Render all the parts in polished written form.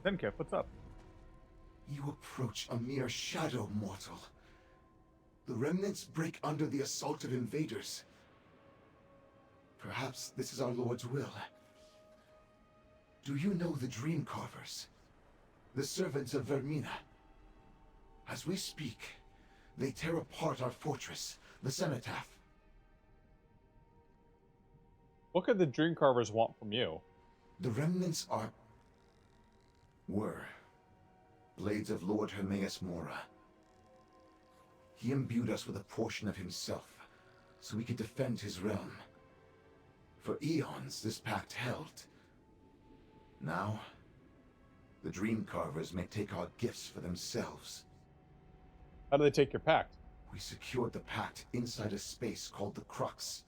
Zenkif, what's up? You approach a mere shadow, mortal. The remnants break under the assault of invaders. Perhaps this is our Lord's will. Do you know the Dream Carvers? The servants of Vermina? As we speak, they tear apart our fortress, the Cenotaph. What could the Dream Carvers want from you? The remnants were blades of Lord Hermaeus Mora. He imbued us with a portion of himself, so we could defend his realm. For eons, this pact held. Now, the Dream Carvers may take our gifts for themselves. How do they take your pact? We secured the pact inside a space called the Crux.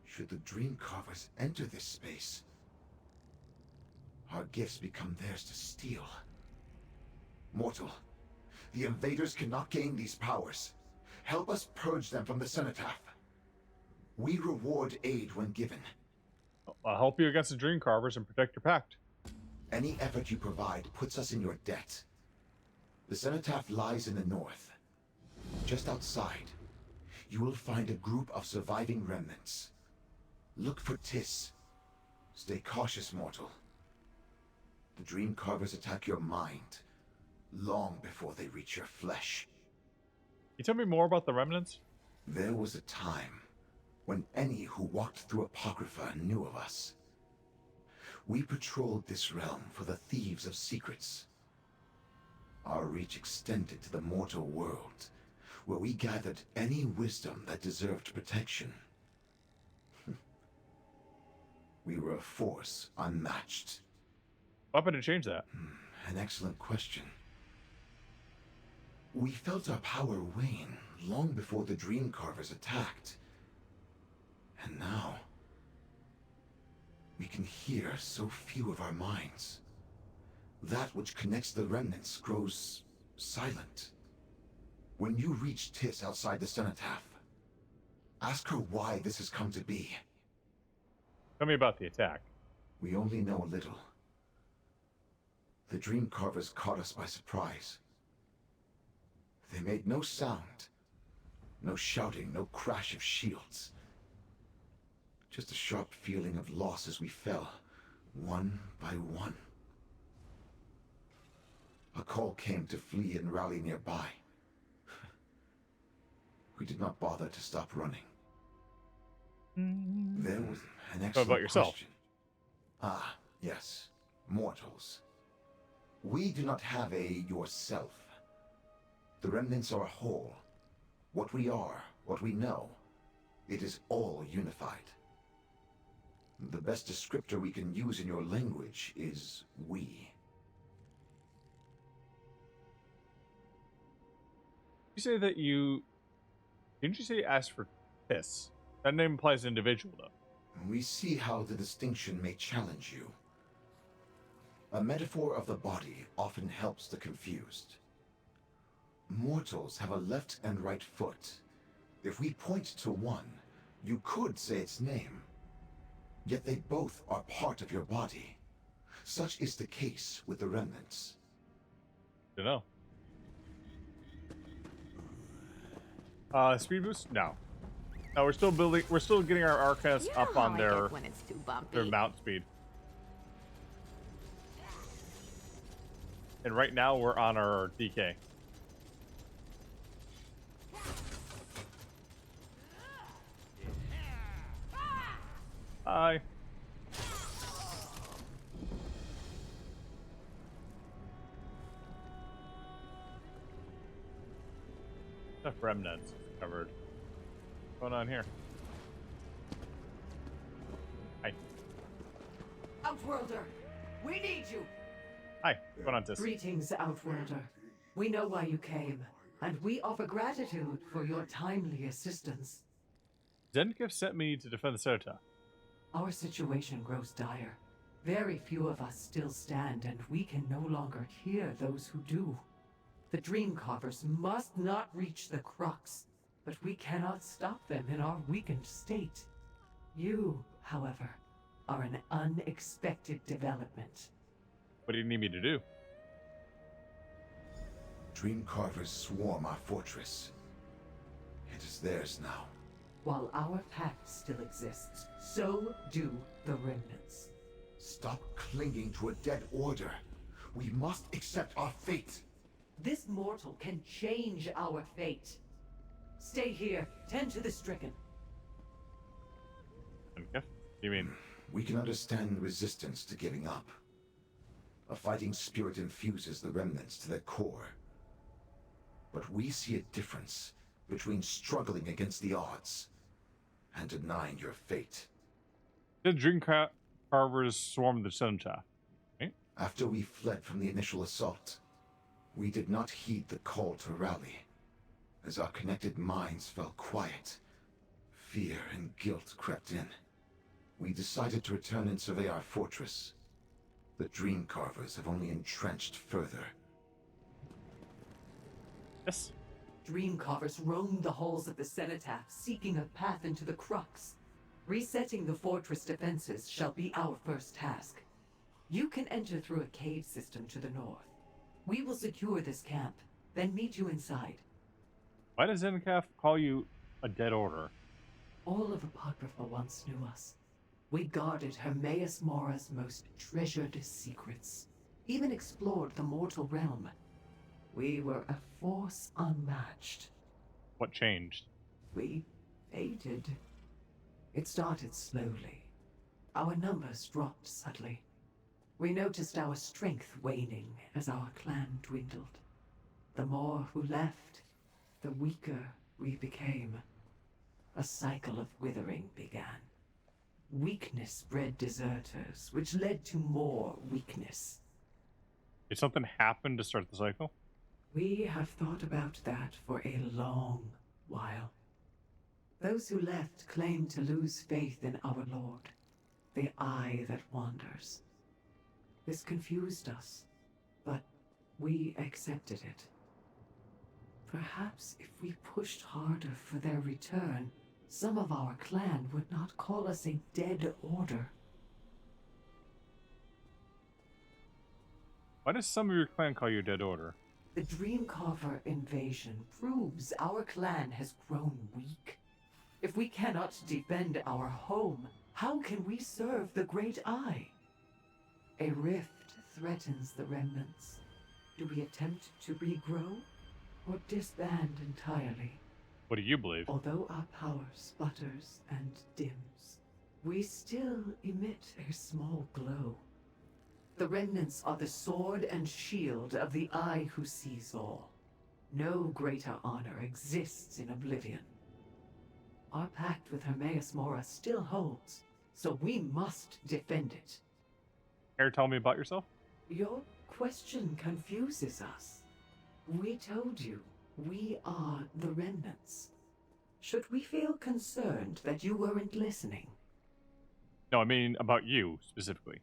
Should the Dream Carvers enter this space, our gifts become theirs to steal. Mortal, the invaders cannot gain these powers. Help us purge them from the Cenotaph. We reward aid when given. I'll help you against the Dream Carvers and protect your pact. Any effort you provide puts us in your debt. The Cenotaph lies in the north. Just outside, you will find a group of surviving remnants. Look for Tis. Stay cautious, mortal. The Dream Carvers attack your mind long before they reach your flesh. Can you tell me more about the remnants? There was a time when any who walked through Apocrypha knew of us. We patrolled this realm for the thieves of secrets. Our reach extended to the mortal world, where we gathered any wisdom that deserved protection. We were a force unmatched. What happened to change that? An excellent question. We felt our power wane long before the Dream Carvers attacked. And now, we can hear so few of our minds. That which connects the remnants grows silent. When you reach Tis outside the Cenotaph, ask her why this has come to be. Tell me about the attack. We only know a little. The Dream Carvers caught us by surprise. They made no sound. No shouting, no crash of shields. Just a sharp feeling of loss as we fell, one by one. A call came to flee and rally nearby. We did not bother to stop running. There was an excellent about yourself? question. Ah, yes. Mortals. We do not have a yourself. The remnants are a whole. What we are, what we know, it is all unified. The best descriptor we can use in your language is we. You say that you... Didn't you say you asked for Tis? That name implies individual, though. We see how the distinction may challenge you. A metaphor of the body often helps the confused. Mortals have a left and right foot. If we point to one, you could say its name. Yet they both are part of your body. Such is the case with the remnants. Don't know. Speed boost? No. No, we're still building. We're still getting our Arcanists up on their mount speed. And right now we're on our DK. Hi. Enough remnants covered. What's going on here? Hi. Outworlder, we need you. Hi. What's going on, Tis? Greetings, Outworlder. We know why you came, and we offer gratitude for your timely assistance. Zenkif sent me to defend the Cenotaph. Our situation grows dire. Very few of us still stand, and we can no longer hear those who do. The Dream Carvers must not reach the Crux, but we cannot stop them in our weakened state. You, however, are an unexpected development. What do you need me to do? Dream carvers swarm our fortress. It is theirs now. While our pact still exists, so do the remnants. Stop clinging to a dead order. We must accept our fate. This mortal can change our fate. Stay here, tend to the stricken. Okay. You mean? We can understand resistance to giving up. A fighting spirit infuses the remnants to their core. But we see a difference between struggling against the odds and denying your fate. The dream carvers swarmed the cenotaph, right? After we fled from the initial assault, we did not heed the call to rally. As our connected minds fell quiet, fear and guilt crept in. We decided to return and survey our fortress. The dream carvers have only entrenched further. Yes. Dream carvers roam the halls of the cenotaph, seeking a path into the crux. Resetting the fortress defenses shall be our first task. You can enter through a cave system to the north. We will secure this camp, then meet you inside. Why does Zencath call you a dead order? All of Apocrypha once knew us. We guarded Hermaeus Mora's most treasured secrets, even explored the mortal realm. We were a force unmatched. What changed? We faded. It started slowly. Our numbers dropped subtly. We noticed our strength waning as our clan dwindled. The more who left, the weaker we became. A cycle of withering began. Weakness bred deserters, which led to more weakness. Did something happen to start the cycle? We have thought about that for a long while. Those who left claimed to lose faith in our Lord, the eye that wanders. This confused us, but we accepted it. Perhaps if we pushed harder for their return, some of our clan would not call us a dead order. Why does some of your clan call you a dead order? The Dreamcarver invasion proves our clan has grown weak. If we cannot defend our home, how can we serve the Great Eye? A rift threatens the remnants. Do we attempt to regrow or disband entirely? What do you believe? Although our power sputters and dims, we still emit a small glow. The remnants are the sword and shield of the Eye who sees all. No greater honor exists in oblivion. Our pact with Hermaeus Mora still holds, so we must defend it. Care to tell me about yourself? Your question confuses us. We told you, we are the remnants. Should we feel concerned that you weren't listening? No, I mean about you, specifically.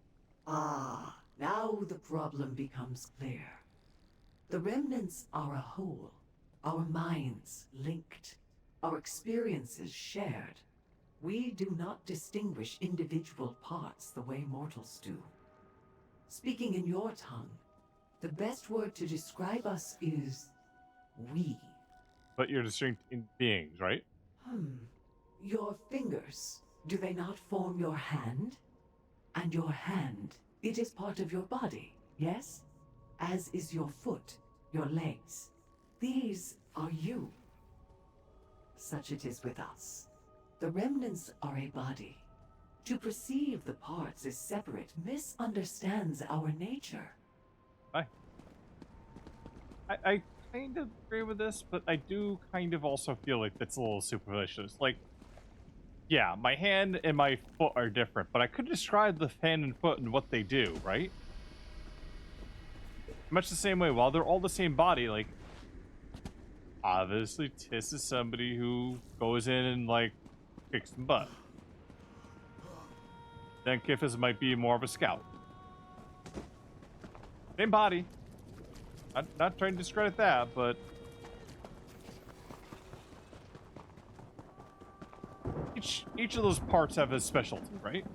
Ah, now the problem becomes clear. The remnants are a whole, our minds linked, our experiences shared. We do not distinguish individual parts the way mortals do. Speaking in your tongue, the best word to describe us is we. But you're distinct in beings, right? Your fingers, do they not form your hand? And your hand, it is part of your body, yes? As is your foot, your legs. These are you. Such it is with us. The remnants are a body. To perceive the parts as separate misunderstands our nature. I kind of agree with this, but I do kind of also feel like that's a little superficial. Like, yeah, my hand and my foot are different, but I could describe the hand and foot and what they do, right? Much the same way, while they're all the same body, like, obviously Tiss is somebody who goes in and, like, kicks some butt. Then Kifis might be more of a scout. Same body. I'm not trying to discredit that, but each of those parts have a specialty, right?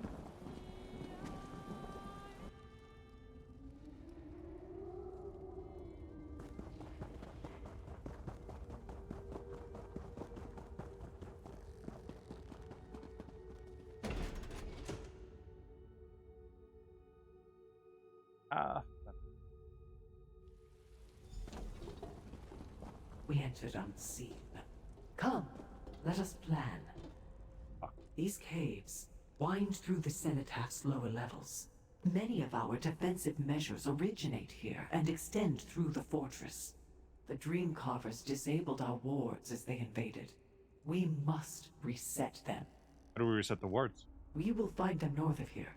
Ah, We entered unseen. Come, let us plan. fuck. These caves wind through the Cenitaph's lower levels. Many of our defensive measures originate here and extend through the fortress. The Dream Carvers disabled our wards as they invaded. We must reset them. How do we reset the wards? We will find them north of here.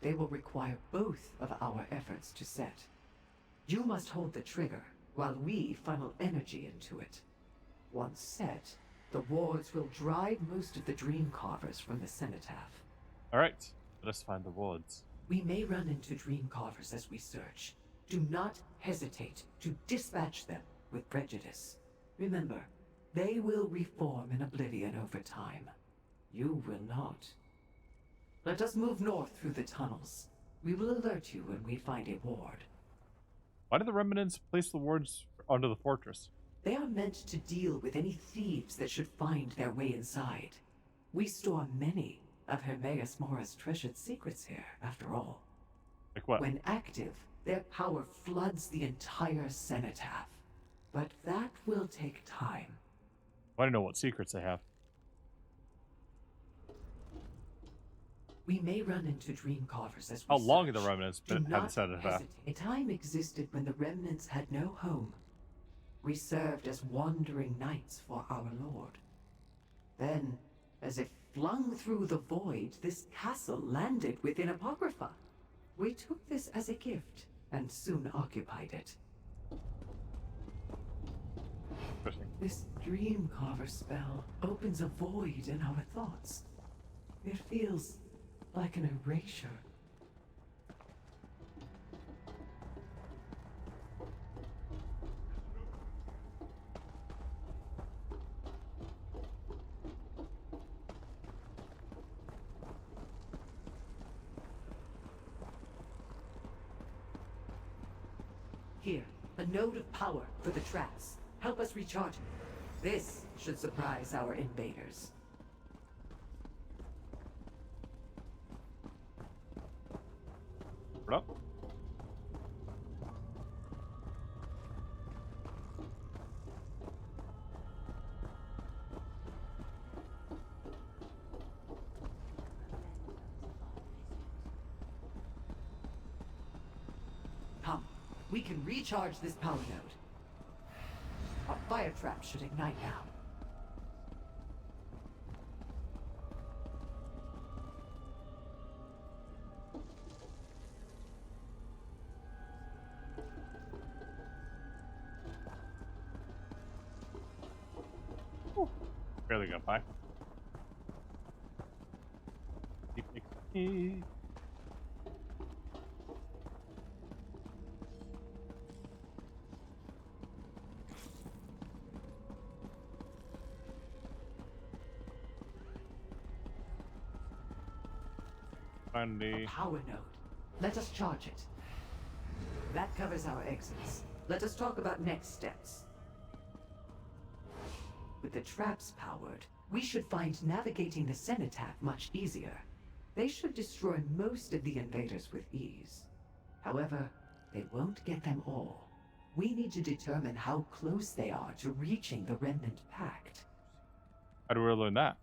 They will require both of our efforts to set. You must hold the trigger, while we funnel energy into it. Once set, the wards will drive most of the Dream Carvers from the Cenitaph. Alright, let us find the wards. We may run into Dream Carvers as we search. Do not hesitate to dispatch them with prejudice. Remember, they will reform in oblivion over time. You will not. Let us move north through the tunnels. We will alert you when we find a ward. Why did the remnants place the wards onto the fortress? They are meant to deal with any thieves that should find their way inside. We store many of Hermaeus Mora's treasured secrets here, after all. Like what? When active, their power floods the entire Cenitaph. But that will take time. I want to know what secrets they have. We may run into Dream Carvers as we How long have search. the remnants Do been had not the Cenitaph? hesitate. A time existed when the remnants had no home. We served as wandering knights for our lord. Then, as if flung through the void, this castle landed within Apocrypha. We took this as a gift, and soon occupied it. Interesting. This Dream Carver spell opens a void in our thoughts. It feels like an erasure. Here, a node of power for the traps. Help us recharge it. This should surprise our invaders. What up? Come, we can recharge this power node. Our fire trap should ignite now. Barely got by. Find the Power node. Let us charge it. That covers our exits. Let us talk about next steps. With the traps powered, we should find navigating the Cenitaph much easier. They should destroy most of the invaders with ease. However, they won't get them all. We need to determine how close they are to reaching the Remnant Pact. How do we learn that?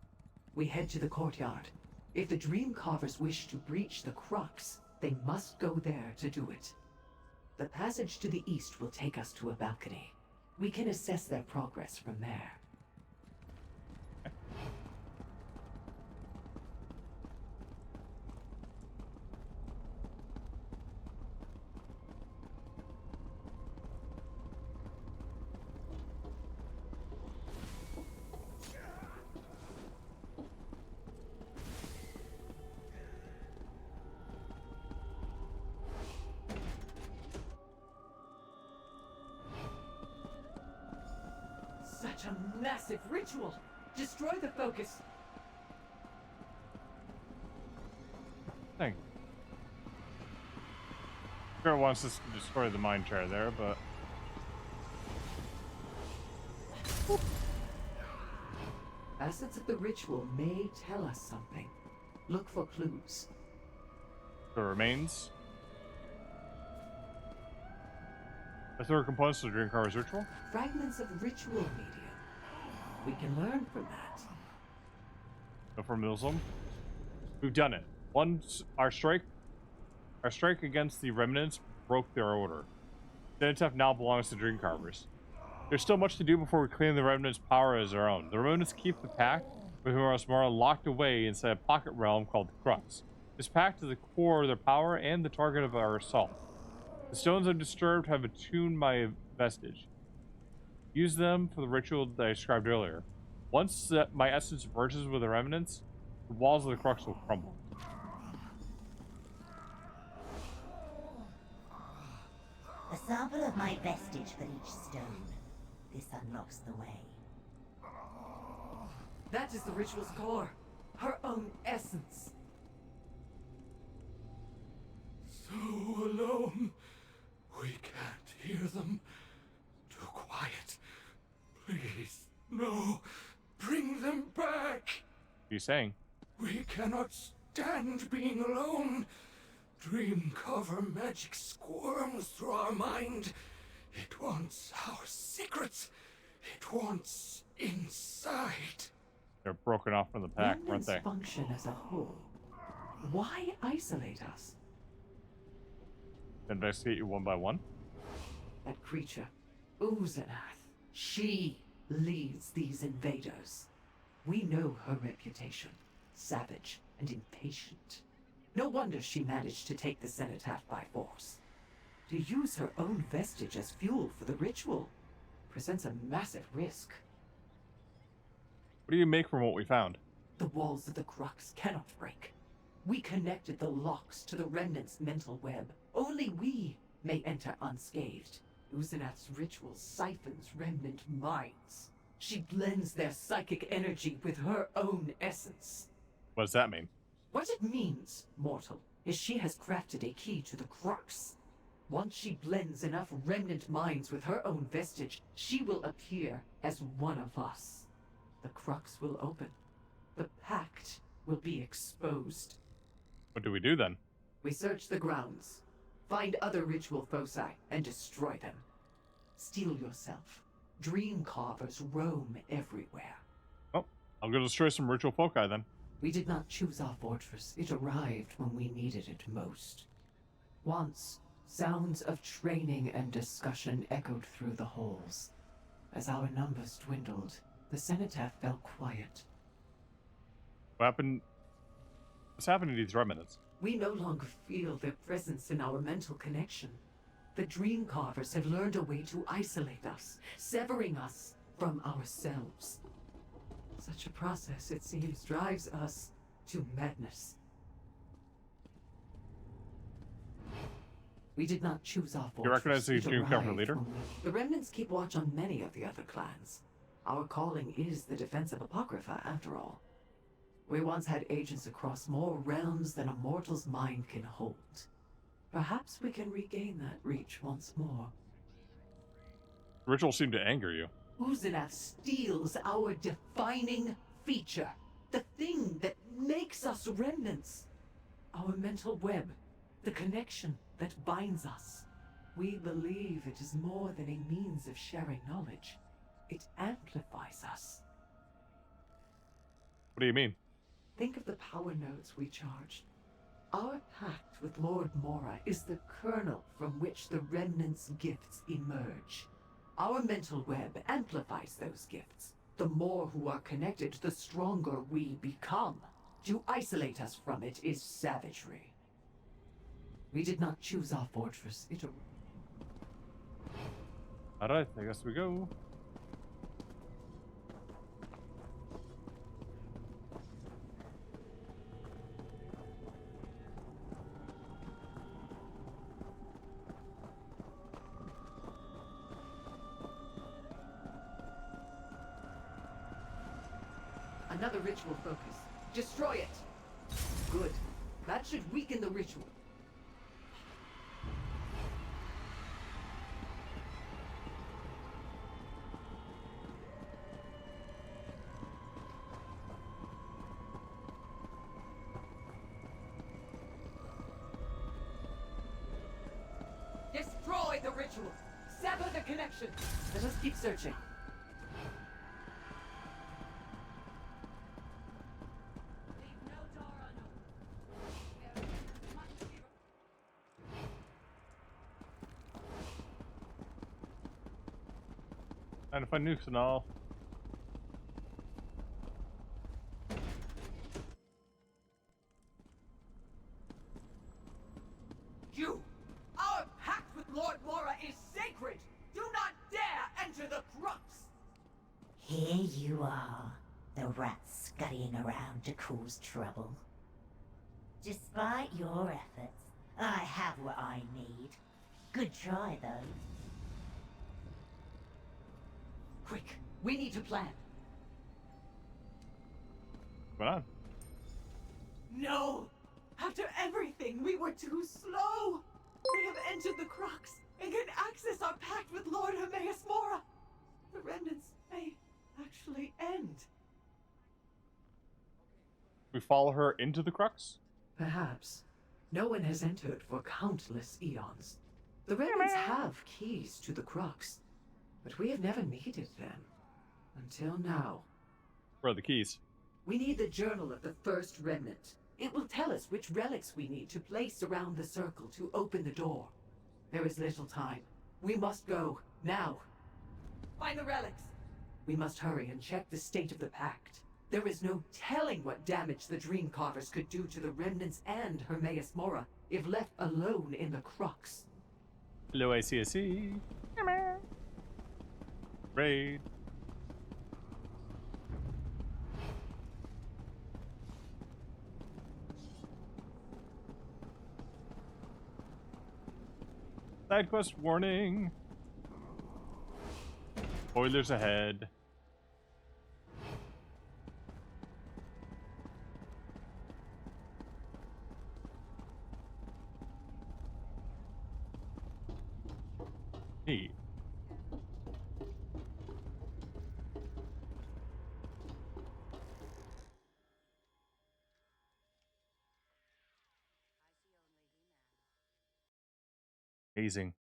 We head to the courtyard. If the Dream Carvers wish to breach the Crux, they must go there to do it. The passage to the east will take us to a balcony. We can assess their progress from there. Such a massive ritual! Destroy the focus! Thing. Sure wants us to destroy the mine chair there, but Facets of the ritual may tell us something. Look for clues. the remains. Are there components to the Dream Carver's ritual? Fragments of ritual medium. We can learn from that. No formalism. We've done it. Our strike against the remnants broke their order. The Cenotaph now belongs to Dream Carvers. There's still much to do before we claim the remnants' power as our own. The remnants keep the pact with Mara locked away inside a pocket realm called the Crux. This pact is the core of their power and the target of our assault. The stones undisturbed have attuned my vestige. Use them for the ritual that I described earlier. Once my essence merges with the remnants, the walls of the Crux will crumble. A sample of my vestige for each stone. This unlocks the way. That is the ritual's core. Her own essence. So alone. We can't hear them. Too quiet. Please, no. Bring them back. What are you saying? We cannot stand being alone. Dream cover magic squirms through our mind. It wants our secrets. It wants inside. They're broken off from the pack, aren't Remnants they? function as a whole. Why isolate us? Investigate you one by one? That creature, Uzanath, she leads these invaders. We know her reputation. Savage and impatient. No wonder she managed to take the Cenotaph by force. To use her own vestige as fuel for the ritual presents a massive risk. What do you make from what we found? The walls of the Crux cannot break. We connected the locks to the remnant's mental web. Only we may enter unscathed. Uzanath's ritual siphons remnant minds. She blends their psychic energy with her own essence. What does that mean? What it means, mortal, is she has crafted a key to the Crux. Once she blends enough remnant minds with her own vestige, she will appear as one of us. The Crux will open. The pact will be exposed. What do we do then? We search the grounds, find other ritual foci, and destroy them. Steel yourself. Dream carvers roam everywhere. Oh, I'll go destroy some ritual foci then. We did not choose our fortress. It arrived when we needed it most. Once, sounds of training and discussion echoed through the halls. As our numbers dwindled, the Cenotaph fell quiet. What happened? What's happening to these remnants? We no longer feel their presence in our mental connection. The Dream Carvers have learned a way to isolate us, severing us from ourselves. Such a process, it seems, drives us to madness. We did not choose our fortress. You recognize the It Dream Carver arrived leader? when The remnants keep watch on many of the other clans. Our calling is the defense of Apocrypha, after all. We once had agents across more realms than a mortal's mind can hold. Perhaps we can regain that reach once more. The ritual seemed to anger you. Uzanath steals our defining feature. The thing that makes us remnants. Our mental web. The connection that binds us. We believe it is more than a means of sharing knowledge. It amplifies us. What do you mean? Think of the power nodes we charged. Our pact with Lord Mora is the kernel from which the remnants' gifts emerge. Our mental web amplifies those gifts. The more who are connected, the stronger we become. To isolate us from it is savagery. We did not choose our fortress. It Alright, I guess we go. Another ritual focus. Destroy it! Good. That should weaken the ritual. Destroy the ritual! Sever the connection. Let us keep searching. Trying to find nukes and all. You! Our pact with Lord Mora is sacred! Do not dare enter the crux! Here you are, the rats scurrying around to cause trouble. Despite your efforts, I have what I need. Good try, though. Quick, we need to plan. What's going on? No! After everything, we were too slow! They have entered the crux and can access our pact with Lord Hermaeus Mora! The remnants may actually end. We follow her into the crux? Perhaps. No one has entered for countless eons. The remnants have keys to the crux, but we have never needed them. Until now. Where are the keys? We need the journal of the first remnant. It will tell us which relics we need to place around the circle to open the door. There is little time. We must go, now. Find the relics! We must hurry and check the state of the pact. There is no telling what damage the Dream Carvers could do to the remnants and Hermaeus Mora if left alone in the crux. Hello, ICSC. Raid. Side quest warning. Spoilers ahead. Neat. Amazing.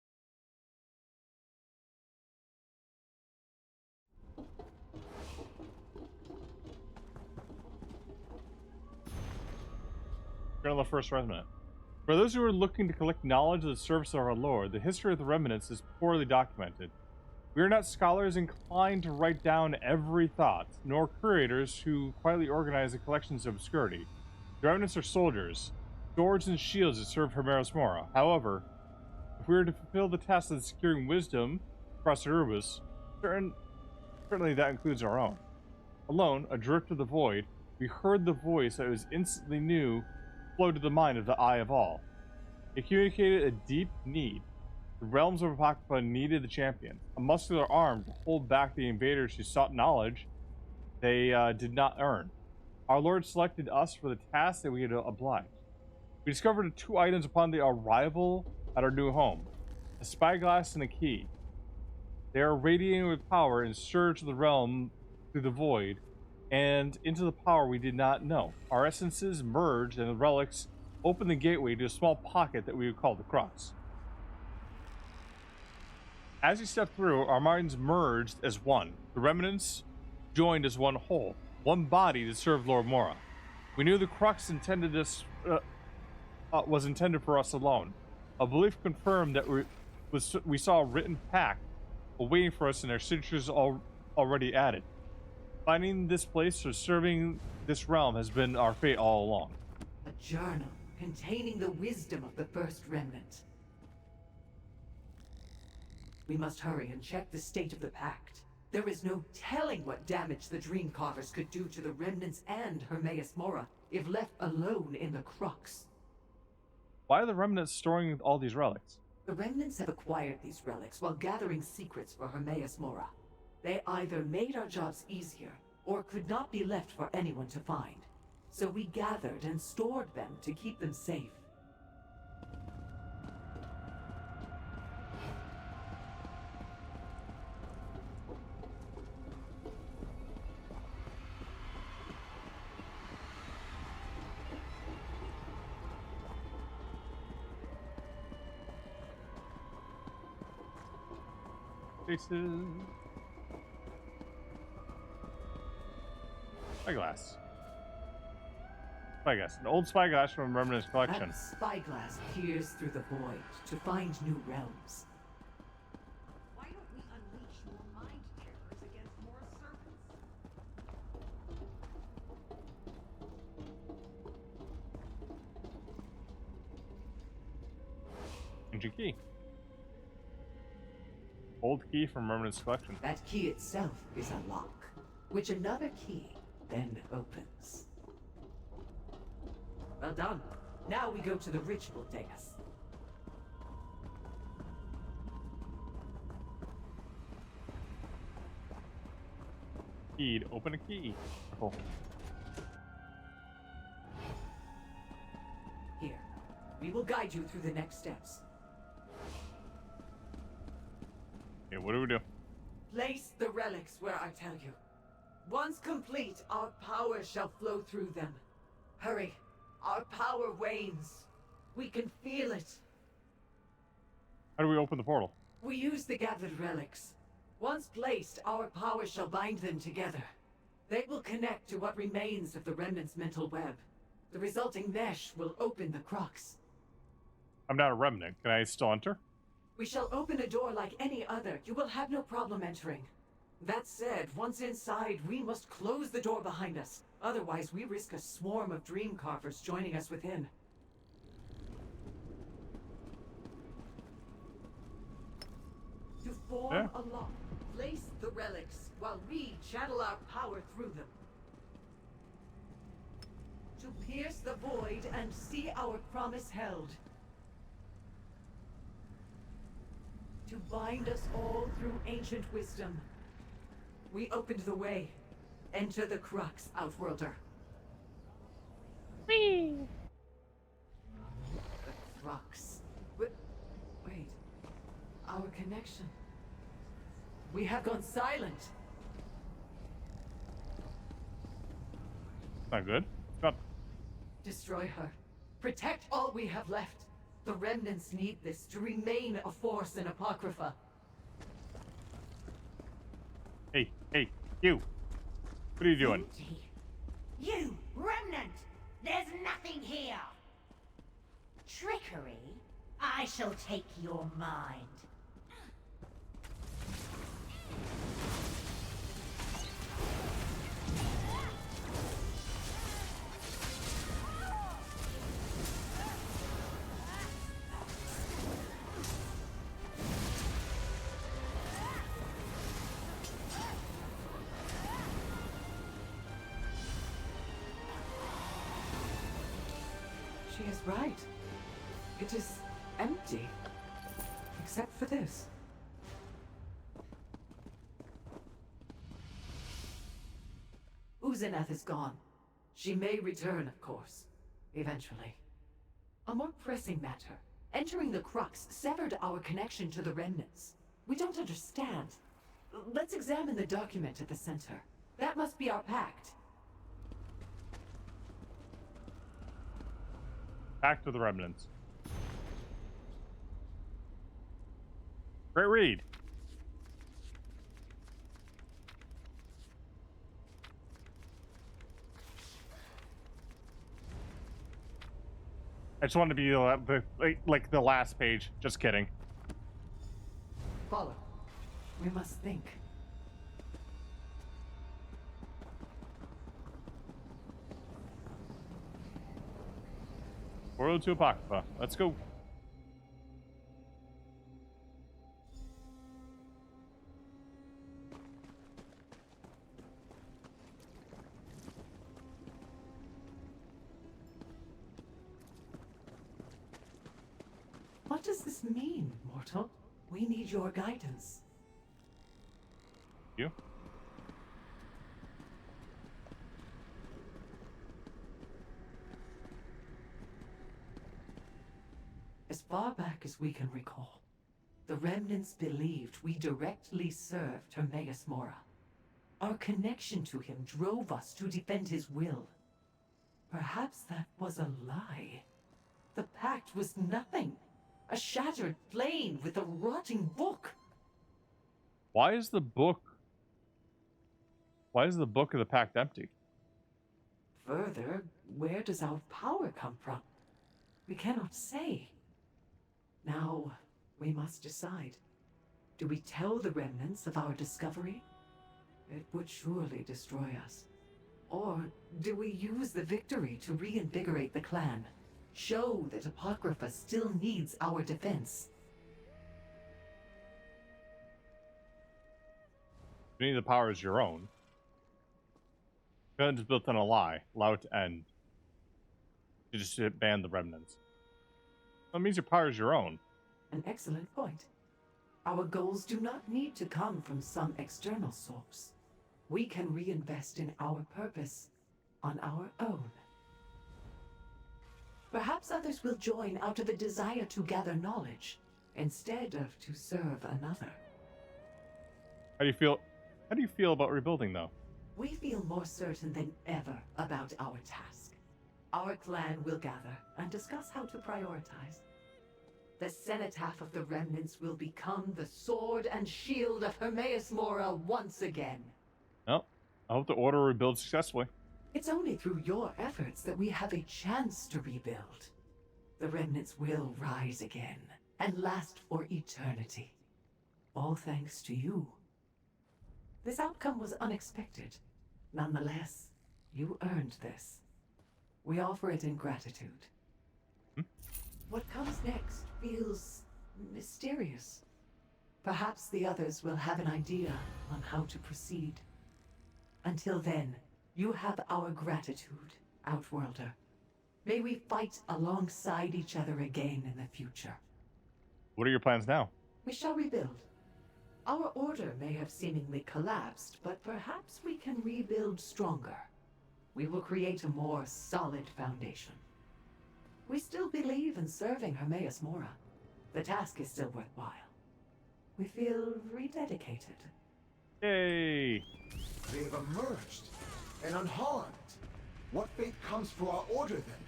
Journal of the First Remnant. For those who are looking to collect knowledge of the surface of our lore, the history of the remnants is poorly documented. We are not scholars inclined to write down every thought, nor curators who quietly organize the collections of obscurity. The remnants are soldiers, swords and shields that serve Hermaeus Mora. However, if we are to fulfill the task of securing wisdom across Erebus, certainly that includes our own. Alone, adrift of the void, we heard the voice that was instantly new flow to the mind of the Eye of All. It communicated a deep need. The realms of Apocrypha needed the champion, a muscular arm to hold back the invaders who sought knowledge they did not earn. Our Lord selected us for the task that we had obliged. We discovered 2 items upon the arrival at our new home, a spyglass and a key. They are radiating with power and surge the realm through the void and into the power we did not know. Our essences merged and the relics opened the gateway to a small pocket that we would call the crux. As we stepped through, our minds merged as one. The remnants joined as one whole, one body to serve Lord Mora. We knew the crux was intended for us alone. A belief confirmed that we saw a written pact awaiting for us and our signatures already added. Finding this place or serving this realm has been our fate all along. A journal containing the wisdom of the first remnant. We must hurry and check the state of the pact. There is no telling what damage the Dream Carvers could do to the remnants and Hermaeus Mora if left alone in the crux. Why are the remnants storing all these relics? The remnants have acquired these relics while gathering secrets for Hermaeus Mora. They either made our jobs easier or could not be left for anyone to find. So we gathered and stored them to keep them safe. Faces. Spyglass. Spyglass. An old spyglass from Remnant's collection. That spyglass peers through the void to find new realms. Why don't we unleash more mind terrors against more serpents? Ancient key. Old key from Remnant's collection. That key itself is a lock, which another key then opens. Well done. Now we go to the ritual dais. Key to open a key. Cool. Here, we will guide you through the next steps. Okay, what do we do? Place the relics where I tell you. Once complete, our power shall flow through them. Hurry. Our power wanes. We can feel it. How do we open the portal? We use the gathered relics. Once placed, our power shall bind them together. They will connect to what remains of the Remnant's mental web. The resulting mesh will open the crux. I'm not a remnant. Can I still enter? We shall open a door like any other. You will have no problem entering. That said, once inside, we must close the door behind us. Otherwise, we risk a swarm of dream carvers joining us within. To form a lock, place the relics while we channel our power through them. To pierce the void and see our promise held. To bind us all through ancient wisdom. We opened the way. Enter the crux, Outworlder. Whee! The crux. Wait. Our connection. We have gone silent. Not good. Not. Destroy her. Protect all we have left. The remnants need this to remain a force in Apocrypha. Hey, you. What are you doing? Empty. You, remnant! There's nothing here! Trickery? I shall take your mind. She is right. It is empty. Except for this. Uzenath is gone. She may return, of course. Eventually. A more pressing matter. Entering the crux severed our connection to the remnants. We don't understand. Let's examine the document at the center. That must be our pact. Back to the remnants. Great read. I just wanted to be like the last page. Just kidding. Follow. We must think. Portal to Apocrypha. Let's go. What does this mean, mortal? We need your guidance. You? As far back as we can recall, the remnants believed we directly served Hermaeus Mora. Our connection to him drove us to defend his will. Perhaps that was a lie. The pact was nothing. A shattered plane with a rotting book. Why is the book? Why is the book of the pact empty? Further, where does our power come from? We cannot say. Now, we must decide. Do we tell the remnants of our discovery? It would surely destroy us. Or do we use the victory to reinvigorate the clan? Show that Apocrypha still needs our defense. If any of the power is your own. Gun is built on a lie. Allow it to end. You just ban the remnants. That means your power is your own. An excellent point. Our goals do not need to come from some external source. We can reinvest in our purpose on our own. Perhaps others will join out of a desire to gather knowledge, instead of to serve another. How do you feel? How do you feel about rebuilding, though? We feel more certain than ever about our task. Our clan will gather and discuss how to prioritize. The cenotaph of the remnants will become the sword and shield of Hermaeus Mora once again. Well, I hope the Order rebuilds successfully. It's only through your efforts that we have a chance to rebuild. The remnants will rise again and last for eternity. All thanks to you. This outcome was unexpected. Nonetheless, you earned this. We offer it in gratitude. What comes next feels mysterious. Perhaps the others will have an idea on how to proceed. Until then, you have our gratitude, Outworlder. May we fight alongside each other again in the future. What are your plans now? We shall rebuild. Our order may have seemingly collapsed, but perhaps we can rebuild stronger. We will create a more solid foundation. We still believe in serving Hermaeus Mora. The task is still worthwhile. We feel rededicated. Yay! They have emerged and unharmed. What fate comes for our order then?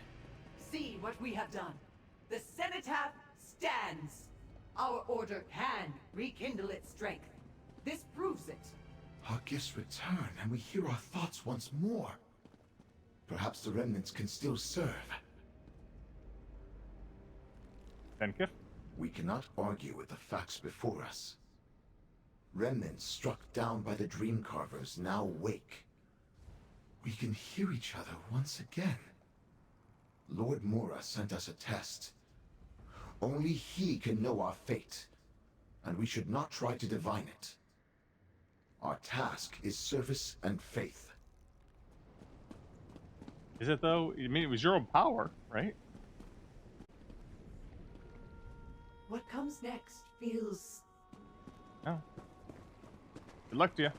See what we have done. The cenotaph stands. Our order can rekindle its strength. This proves it. Our gifts return and we hear our thoughts once more. Perhaps the remnants can still serve. Tenkith? We cannot argue with the facts before us. Remnants struck down by the Dream Carvers now wake. We can hear each other once again. Lord Mora sent us a test. Only he can know our fate, and we should not try to divine it. Our task is service and faith. Is it though? I mean, it was your own power, right? What comes next feels No. Good luck to you.